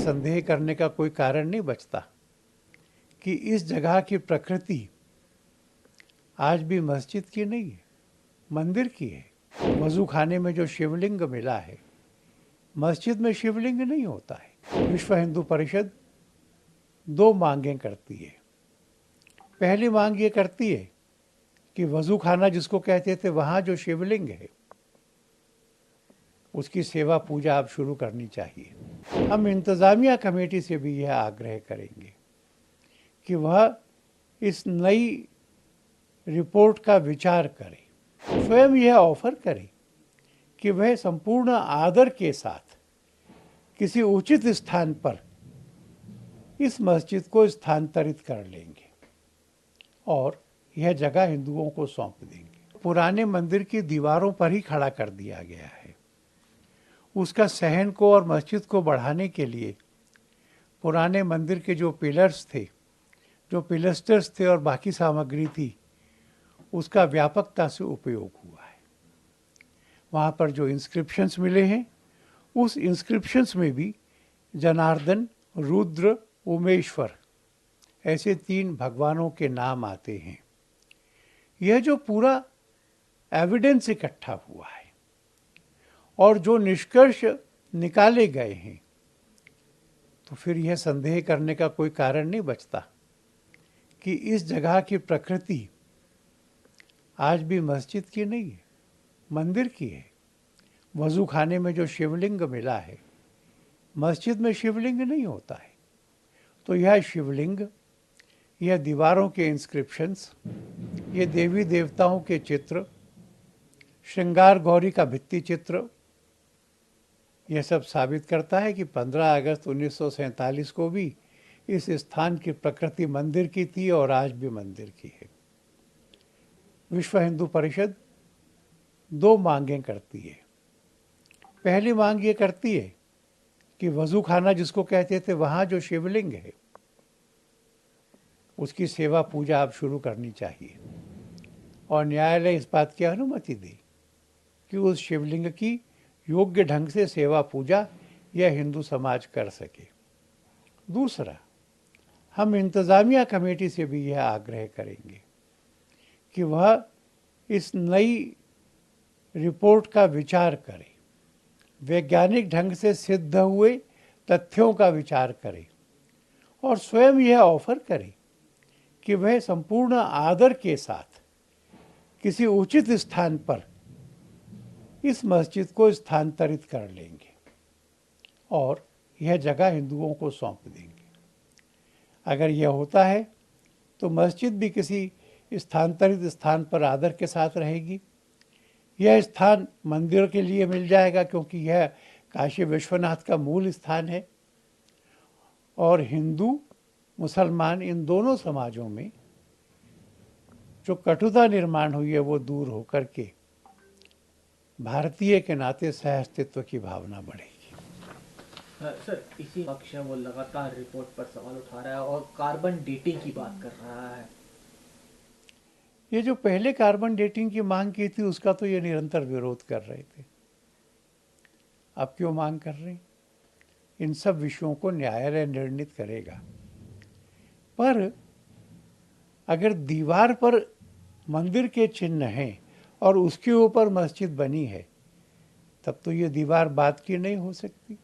संदेह करने का कोई कारण नहीं बचता कि इस जगह की प्रकृति आज भी मस्जिद की नहीं है, मंदिर की है। वज़ू खाने में जो शिवलिंग मिला है, मस्जिद में शिवलिंग नहीं होता है। विश्व हिंदू परिषद दो मांगें करती है। पहली मांग ये करती है कि वज़ू खाना जिसको कहते थे, वहाँ जो शिवलिंग है उसकी सेवा पूजा अब शुरू करनी चाहिए। हम इंतज़ामिया कमेटी से भी यह आग्रह करेंगे कि वह इस नई रिपोर्ट का विचार करे, स्वयं यह ऑफर करे कि वह संपूर्ण आदर के साथ किसी उचित स्थान पर इस मस्जिद को स्थानांतरित कर लेंगे और यह जगह हिंदुओं को सौंप देंगे। पुराने मंदिर की दीवारों पर ही खड़ा कर दिया गया है। उसका सहन को और मस्जिद को बढ़ाने के लिए पुराने मंदिर के जो पिलर्स थे, जो पिलस्टर्स थे और बाकी सामग्री थी, उसका व्यापकता से उपयोग हुआ है। वहाँ पर जो इंस्क्रिप्शंस मिले हैं, उस इंस्क्रिप्शंस में भी जनार्दन, रुद्र, उमेश्वर ऐसे 3 भगवानों के नाम आते हैं। यह जो पूरा एविडेंस इकट्ठा हुआ है और जो निष्कर्ष निकाले गए हैं, तो फिर यह संदेह करने का कोई कारण नहीं बचता कि इस जगह की प्रकृति आज भी मस्जिद की नहीं है, मंदिर की है। वज़ू खाने में जो शिवलिंग मिला है, मस्जिद में शिवलिंग नहीं होता है। तो यह शिवलिंग, यह दीवारों के इंस्क्रिप्शंस, ये देवी देवताओं के चित्र, श्रृंगार गौरी का भित्ति चित्र, यह सब साबित करता है कि 15 अगस्त 1947 को भी इस स्थान की प्रकृति मंदिर की थी और आज भी मंदिर की है। विश्व हिंदू परिषद 2 मांगें करती है। पहली मांग ये करती है कि वज़ू खाना जिसको कहते थे, वहाँ जो शिवलिंग है उसकी सेवा पूजा अब शुरू करनी चाहिए और न्यायालय इस बात की अनुमति दे कि उस शिवलिंग की योग्य ढंग से सेवा पूजा यह हिंदू समाज कर सके। दूसरा, हम इंतज़ामिया कमेटी से भी यह आग्रह करेंगे कि वह इस नई रिपोर्ट का विचार करे, वैज्ञानिक ढंग से सिद्ध हुए तथ्यों का विचार करे और स्वयं यह ऑफर करे कि वह संपूर्ण आदर के साथ किसी उचित स्थान पर इस मस्जिद को स्थानांतरित कर लेंगे और यह जगह हिंदुओं को सौंप देंगे। अगर यह होता है तो मस्जिद भी किसी स्थानांतरित स्थान पर आदर के साथ रहेगी। यह स्थान मंदिर के लिए मिल जाएगा क्योंकि यह काशी विश्वनाथ का मूल स्थान है और हिंदू मुसलमान इन दोनों समाजों में जो कटुता निर्माण हुई है वो दूर होकर के भारतीय के नाते सहअस्तित्व की भावना बढ़ेगी। सर, इसी पक्ष है वो लगातार रिपोर्ट पर सवाल उठा रहा है और कार्बन डेटिंग की बात कर रहा है। ये जो पहले कार्बन डेटिंग की मांग की थी उसका तो ये निरंतर विरोध कर रहे थे। अब क्यों मांग कर रहे हैं? इन सब विषयों को न्यायालय निर्णित करेगा। पर अगर दीवार पर मंदिर के चिन्ह हैं और उसके ऊपर मस्जिद बनी है, तब तो ये दीवार बात की नहीं हो सकती।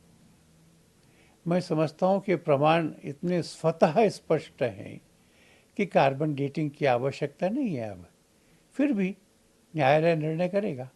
मैं समझता हूँ कि प्रमाण इतने स्वतः स्पष्ट हैं कि कार्बन डेटिंग की आवश्यकता नहीं है। अब फिर भी न्यायालय निर्णय करेगा।